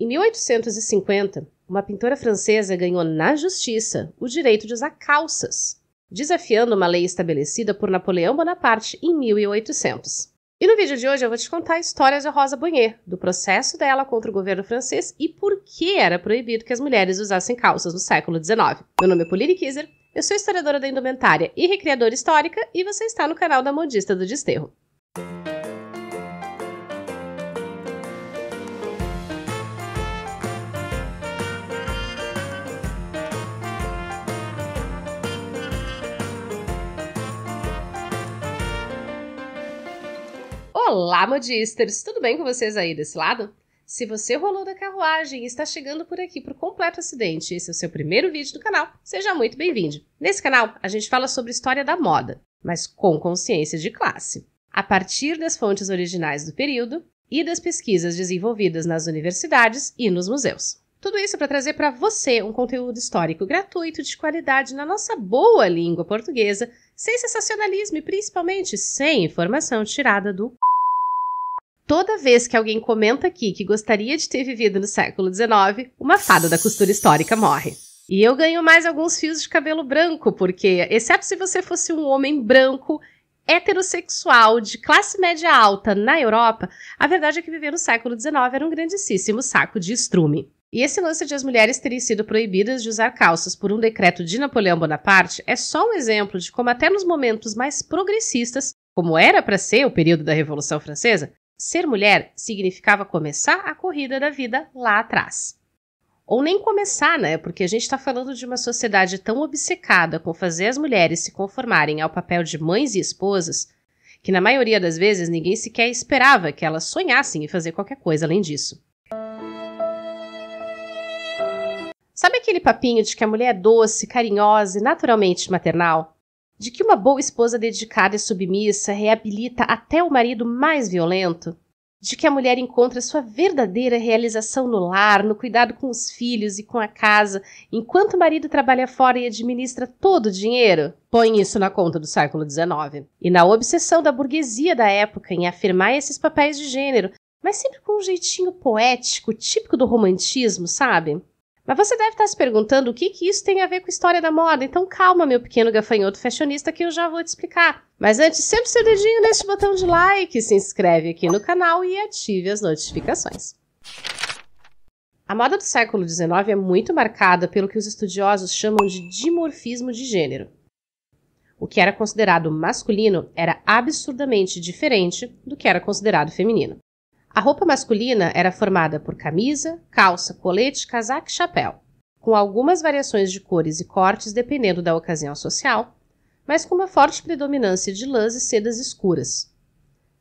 Em 1850, uma pintora francesa ganhou na justiça o direito de usar calças, desafiando uma lei estabelecida por Napoleão Bonaparte em 1800. E no vídeo de hoje eu vou te contar a história de Rosa Bonheur, do processo dela contra o governo francês e por que era proibido que as mulheres usassem calças no século XIX. Meu nome é Pauline Kiser, eu sou historiadora da indumentária e recriadora histórica e você está no canal da Modista do Desterro. Olá, modisters! Tudo bem com vocês aí desse lado? Se você rolou da carruagem e está chegando por aqui por completo acidente e esse é o seu primeiro vídeo do canal, seja muito bem-vindo! Nesse canal, a gente fala sobre história da moda, mas com consciência de classe, a partir das fontes originais do período e das pesquisas desenvolvidas nas universidades e nos museus. Tudo isso para trazer para você um conteúdo histórico gratuito de qualidade na nossa boa língua portuguesa, sem sensacionalismo e principalmente sem informação tirada do Toda vez que alguém comenta aqui que gostaria de ter vivido no século XIX, uma fada da costura histórica morre. E eu ganho mais alguns fios de cabelo branco, porque, exceto se você fosse um homem branco, heterossexual, de classe média alta na Europa, a verdade é que viver no século XIX era um grandíssimo saco de estrume. E esse lance de as mulheres terem sido proibidas de usar calças por um decreto de Napoleão Bonaparte é só um exemplo de como até nos momentos mais progressistas, como era para ser o período da Revolução Francesa, ser mulher significava começar a corrida da vida lá atrás. Ou nem começar, né? Porque a gente está falando de uma sociedade tão obcecada com fazer as mulheres se conformarem ao papel de mães e esposas, que na maioria das vezes ninguém sequer esperava que elas sonhassem em fazer qualquer coisa além disso. Sabe aquele papinho de que a mulher é doce, carinhosa e naturalmente maternal? De que uma boa esposa dedicada e submissa reabilita até o marido mais violento? De que a mulher encontra sua verdadeira realização no lar, no cuidado com os filhos e com a casa, enquanto o marido trabalha fora e administra todo o dinheiro? Põe isso na conta do século XIX. E na obsessão da burguesia da época em afirmar esses papéis de gênero, mas sempre com um jeitinho poético, típico do romantismo, sabe? Mas você deve estar se perguntando o que isso tem a ver com a história da moda, então calma, meu pequeno gafanhoto fashionista, que eu já vou te explicar. Mas antes, sempre seu dedinho nesse botão de like, se inscreve aqui no canal e ative as notificações. A moda do século XIX é muito marcada pelo que os estudiosos chamam de dimorfismo de gênero. O que era considerado masculino era absurdamente diferente do que era considerado feminino. A roupa masculina era formada por camisa, calça, colete, casaco e chapéu, com algumas variações de cores e cortes dependendo da ocasião social, mas com uma forte predominância de lãs e sedas escuras.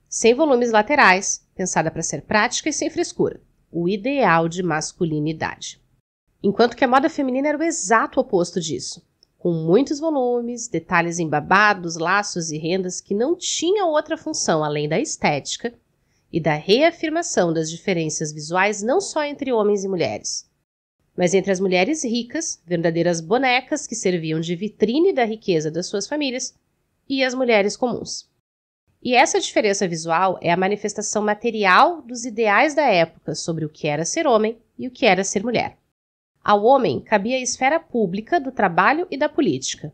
Sem volumes laterais, pensada para ser prática e sem frescura, o ideal de masculinidade. Enquanto que a moda feminina era o exato oposto disso, com muitos volumes, detalhes em babados, laços e rendas que não tinham outra função além da estética e da reafirmação das diferenças visuais não só entre homens e mulheres, mas entre as mulheres ricas, verdadeiras bonecas que serviam de vitrine da riqueza das suas famílias, e as mulheres comuns. E essa diferença visual é a manifestação material dos ideais da época sobre o que era ser homem e o que era ser mulher. Ao homem cabia a esfera pública do trabalho e da política,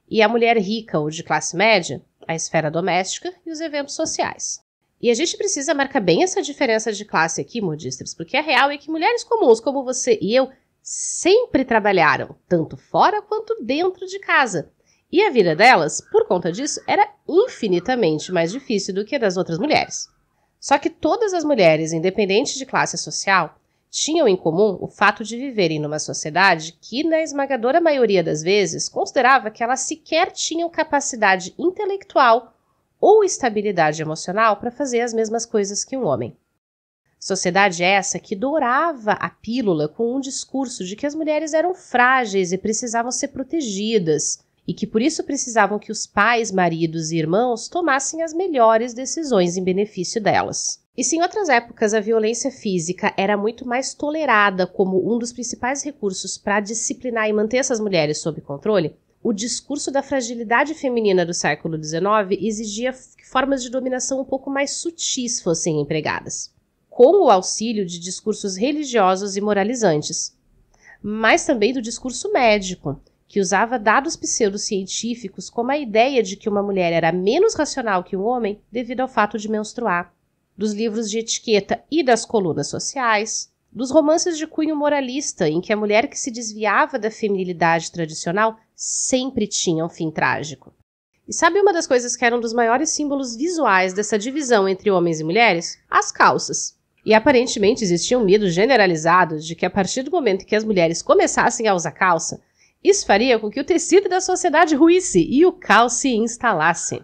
e à mulher rica ou de classe média, a esfera doméstica e os eventos sociais. E a gente precisa marcar bem essa diferença de classe aqui, modistas, porque a real é que mulheres comuns como você e eu sempre trabalharam, tanto fora quanto dentro de casa. E a vida delas, por conta disso, era infinitamente mais difícil do que a das outras mulheres. Só que todas as mulheres, independente de classe social, tinham em comum o fato de viverem numa sociedade que, na esmagadora maioria das vezes, considerava que elas sequer tinham capacidade intelectual ou estabilidade emocional para fazer as mesmas coisas que um homem. Sociedade essa que dourava a pílula com um discurso de que as mulheres eram frágeis e precisavam ser protegidas, e que por isso precisavam que os pais, maridos e irmãos tomassem as melhores decisões em benefício delas. E se em outras épocas a violência física era muito mais tolerada como um dos principais recursos para disciplinar e manter essas mulheres sob controle, o discurso da fragilidade feminina do século XIX exigia que formas de dominação um pouco mais sutis fossem empregadas. com o auxílio de discursos religiosos e moralizantes, mas também do discurso médico, que usava dados pseudocientíficos como a ideia de que uma mulher era menos racional que um homem devido ao fato de menstruar, dos livros de etiqueta e das colunas sociais, dos romances de cunho moralista, em que a mulher que se desviava da feminilidade tradicional sempre tinha um fim trágico. E sabe uma das coisas que eram um dos maiores símbolos visuais dessa divisão entre homens e mulheres? As calças. E aparentemente existia um medo generalizado de que a partir do momento em que as mulheres começassem a usar calça, isso faria com que o tecido da sociedade ruísse e o caos se instalasse.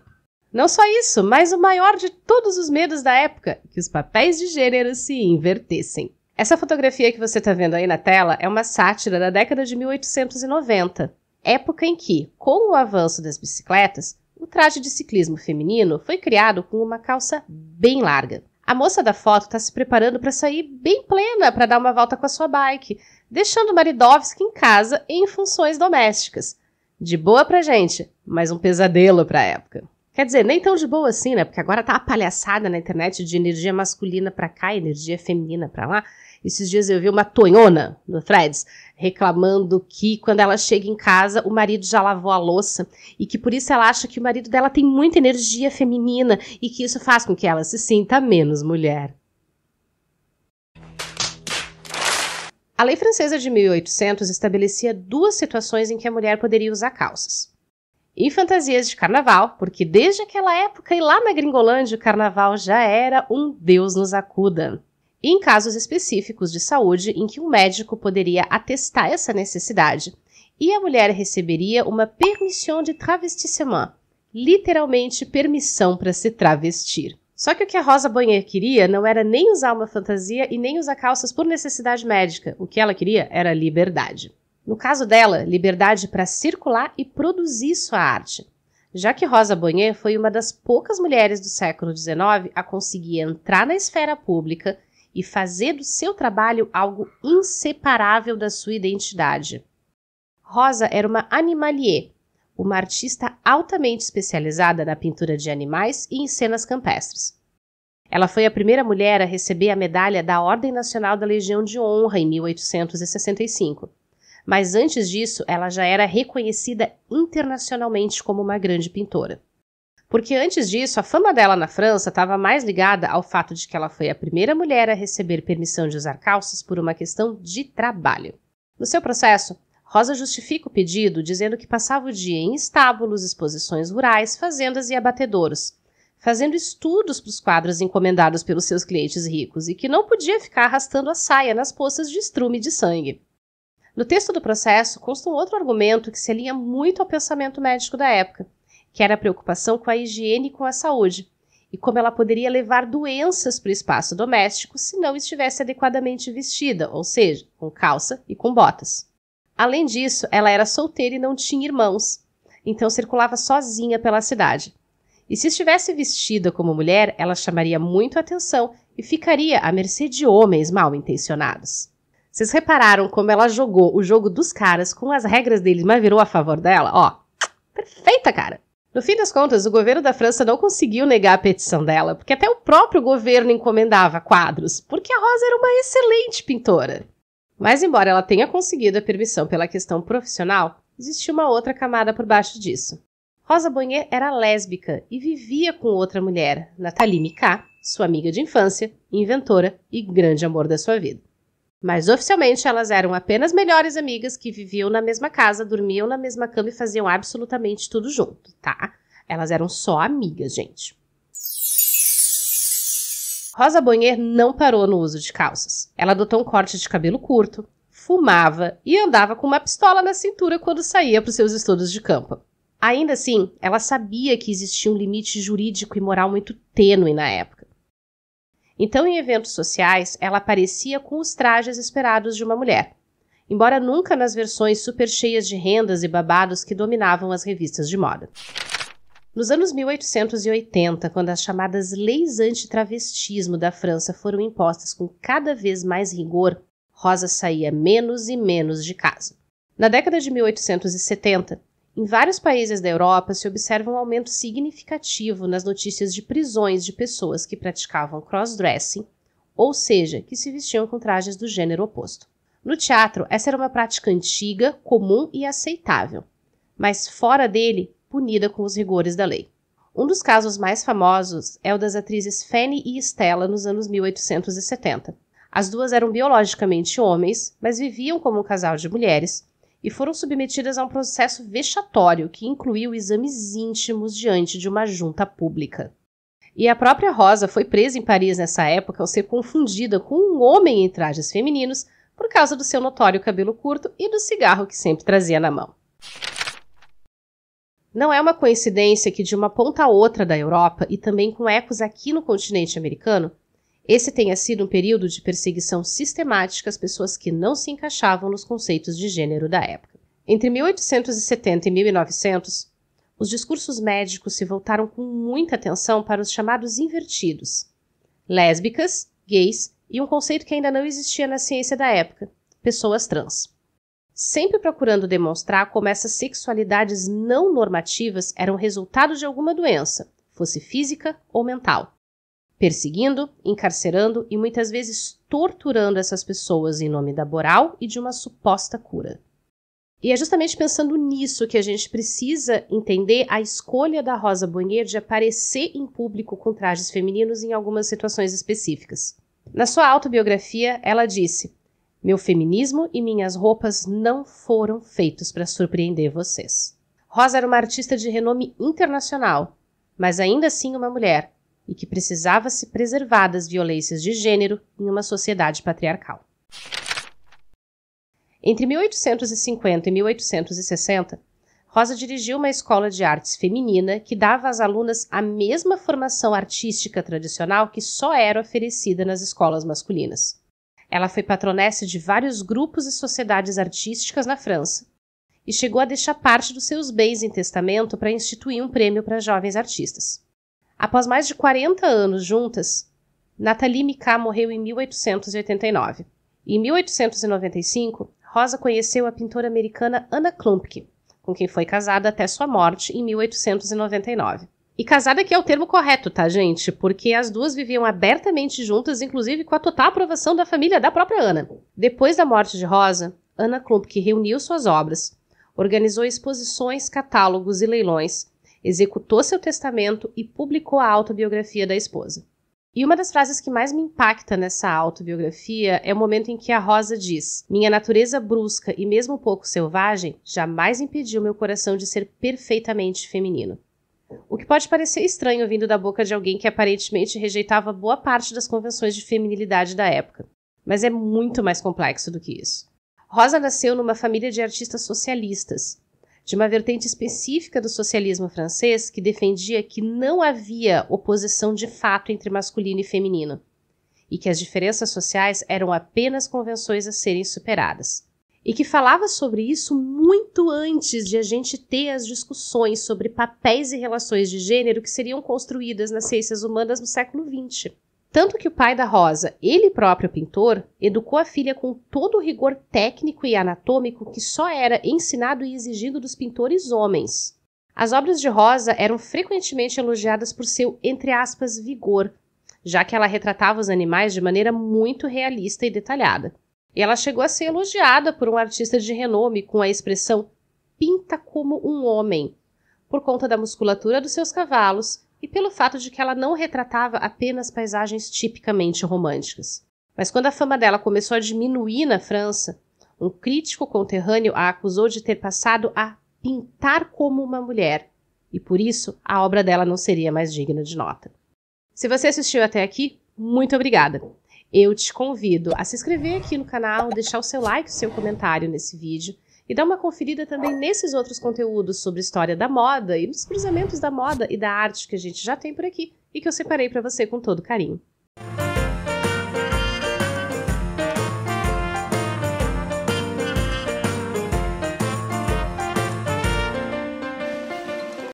Não só isso, mas o maior de todos os medos da época, que os papéis de gênero se invertessem. Essa fotografia que você está vendo aí na tela é uma sátira da década de 1890, época em que, com o avanço das bicicletas, o traje de ciclismo feminino foi criado com uma calça bem larga. A moça da foto está se preparando para sair bem plena para dar uma volta com a sua bike, deixando Maridovski em casa em funções domésticas. De boa pra gente, mas um pesadelo pra época. Quer dizer, nem tão de boa assim, né? Porque agora tá a palhaçada na internet de energia masculina pra cá, energia feminina pra lá. Esses dias eu vi uma tonhona no Threads reclamando que quando ela chega em casa o marido já lavou a louça e que por isso ela acha que o marido dela tem muita energia feminina e que isso faz com que ela se sinta menos mulher. A lei francesa de 1800 estabelecia duas situações em que a mulher poderia usar calças. Em fantasias de carnaval, porque desde aquela época e lá na Gringolândia o carnaval já era um Deus nos acuda. E em casos específicos de saúde em que um médico poderia atestar essa necessidade e a mulher receberia uma permission de travestissement, literalmente permissão para se travestir. Só que o que a Rosa Bonheur queria não era nem usar uma fantasia e nem usar calças por necessidade médica. O que ela queria era liberdade. No caso dela, liberdade para circular e produzir sua arte. Já que Rosa Bonheur foi uma das poucas mulheres do século XIX a conseguir entrar na esfera pública e fazer do seu trabalho algo inseparável da sua identidade. Rosa era uma animalier, uma artista altamente especializada na pintura de animais e em cenas campestres. Ela foi a primeira mulher a receber a medalha da Ordem Nacional da Legião de Honra em 1865. Mas antes disso, ela já era reconhecida internacionalmente como uma grande pintora. Porque antes disso, a fama dela na França estava mais ligada ao fato de que ela foi a primeira mulher a receber permissão de usar calças por uma questão de trabalho. No seu processo, Rosa justifica o pedido dizendo que passava o dia em estábulos, exposições rurais, fazendas e abatedouros, fazendo estudos para os quadros encomendados pelos seus clientes ricos e que não podia ficar arrastando a saia nas poças de estrume de sangue. No texto do processo consta um outro argumento que se alinha muito ao pensamento médico da época, que era a preocupação com a higiene e com a saúde, e como ela poderia levar doenças para o espaço doméstico se não estivesse adequadamente vestida, ou seja, com calça e com botas. Além disso, ela era solteira e não tinha irmãos, então circulava sozinha pela cidade. E se estivesse vestida como mulher, ela chamaria muito atenção e ficaria à mercê de homens mal intencionados. Vocês repararam como ela jogou o jogo dos caras com as regras deles, mas virou a favor dela? Ó, perfeita, cara! No fim das contas, o governo da França não conseguiu negar a petição dela, porque até o próprio governo encomendava quadros, porque a Rosa era uma excelente pintora. Mas embora ela tenha conseguido a permissão pela questão profissional, existia uma outra camada por baixo disso. Rosa Bonheur era lésbica e vivia com outra mulher, Nathalie Micas, sua amiga de infância, inventora e grande amor da sua vida. Mas oficialmente elas eram apenas melhores amigas que viviam na mesma casa, dormiam na mesma cama e faziam absolutamente tudo junto, tá? Elas eram só amigas, gente. Rosa Bonheur não parou no uso de calças. Ela adotou um corte de cabelo curto, fumava e andava com uma pistola na cintura quando saía para os seus estudos de campo. Ainda assim, ela sabia que existia um limite jurídico e moral muito tênue na época. Então, em eventos sociais, ela aparecia com os trajes esperados de uma mulher, embora nunca nas versões super cheias de rendas e babados que dominavam as revistas de moda. Nos anos 1880, quando as chamadas leis antitravestismo da França foram impostas com cada vez mais rigor, Rosa saía menos e menos de casa. Na década de 1870, em vários países da Europa se observa um aumento significativo nas notícias de prisões de pessoas que praticavam crossdressing ou seja, que se vestiam com trajes do gênero oposto. No teatro, essa era uma prática antiga, comum e aceitável, mas fora dele, punida com os rigores da lei. Um dos casos mais famosos é o das atrizes Fanny e Stella nos anos 1870. As duas eram biologicamente homens, mas viviam como um casal de mulheres e foram submetidas a um processo vexatório que incluiu exames íntimos diante de uma junta pública. E a própria Rosa foi presa em Paris nessa época ao ser confundida com um homem em trajes femininos por causa do seu notório cabelo curto e do cigarro que sempre trazia na mão. Não é uma coincidência que de uma ponta a outra da Europa, e também com ecos aqui no continente americano, esse tenha sido um período de perseguição sistemática às pessoas que não se encaixavam nos conceitos de gênero da época. Entre 1870 e 1900, os discursos médicos se voltaram com muita atenção para os chamados invertidos, lésbicas, gays e um conceito que ainda não existia na ciência da época, pessoas trans. Sempre procurando demonstrar como essas sexualidades não normativas eram resultado de alguma doença, fosse física ou mental. Perseguindo, encarcerando e muitas vezes torturando essas pessoas em nome da moral e de uma suposta cura. E é justamente pensando nisso que a gente precisa entender a escolha da Rosa Bonheur de aparecer em público com trajes femininos em algumas situações específicas. Na sua autobiografia, ela disse: "Meu feminismo e minhas roupas não foram feitos para surpreender vocês." Rosa era uma artista de renome internacional, mas ainda assim uma mulher, e que precisava se preservar das violências de gênero em uma sociedade patriarcal. Entre 1850 e 1860, Rosa dirigiu uma escola de artes feminina que dava às alunas a mesma formação artística tradicional que só era oferecida nas escolas masculinas. Ela foi patronessa de vários grupos e sociedades artísticas na França e chegou a deixar parte dos seus bens em testamento para instituir um prêmio para jovens artistas. Após mais de 40 anos juntas, Nathalie Micas morreu em 1889. Em 1895, Rosa conheceu a pintora americana Anna Klumpke, com quem foi casada até sua morte em 1899. E casada que é o termo correto, tá, gente? Porque as duas viviam abertamente juntas, inclusive com a total aprovação da família da própria Anna. Depois da morte de Rosa, Anna Klumpke reuniu suas obras, organizou exposições, catálogos e leilões, executou seu testamento e publicou a autobiografia da esposa. E uma das frases que mais me impacta nessa autobiografia é o momento em que a Rosa diz: "Minha natureza brusca e mesmo um pouco selvagem jamais impediu meu coração de ser perfeitamente feminino." O que pode parecer estranho vindo da boca de alguém que aparentemente rejeitava boa parte das convenções de feminilidade da época, mas é muito mais complexo do que isso. Rosa nasceu numa família de artistas socialistas, de uma vertente específica do socialismo francês que defendia que não havia oposição de fato entre masculino e feminino, e que as diferenças sociais eram apenas convenções a serem superadas. E que falava sobre isso muito antes de a gente ter as discussões sobre papéis e relações de gênero que seriam construídas nas ciências humanas no século XX. Tanto que o pai da Rosa, ele próprio pintor, educou a filha com todo o rigor técnico e anatômico que só era ensinado e exigido dos pintores homens. As obras de Rosa eram frequentemente elogiadas por seu, entre aspas, vigor, já que ela retratava os animais de maneira muito realista e detalhada. E ela chegou a ser elogiada por um artista de renome com a expressão "pinta como um homem", por conta da musculatura dos seus cavalos e pelo fato de que ela não retratava apenas paisagens tipicamente românticas. Mas quando a fama dela começou a diminuir na França, um crítico conterrâneo a acusou de ter passado a pintar como uma mulher, e por isso a obra dela não seria mais digna de nota. Se você assistiu até aqui, muito obrigada! Eu te convido a se inscrever aqui no canal, deixar o seu like, o seu comentário nesse vídeo e dar uma conferida também nesses outros conteúdos sobre história da moda e nos cruzamentos da moda e da arte que a gente já tem por aqui e que eu separei para você com todo carinho.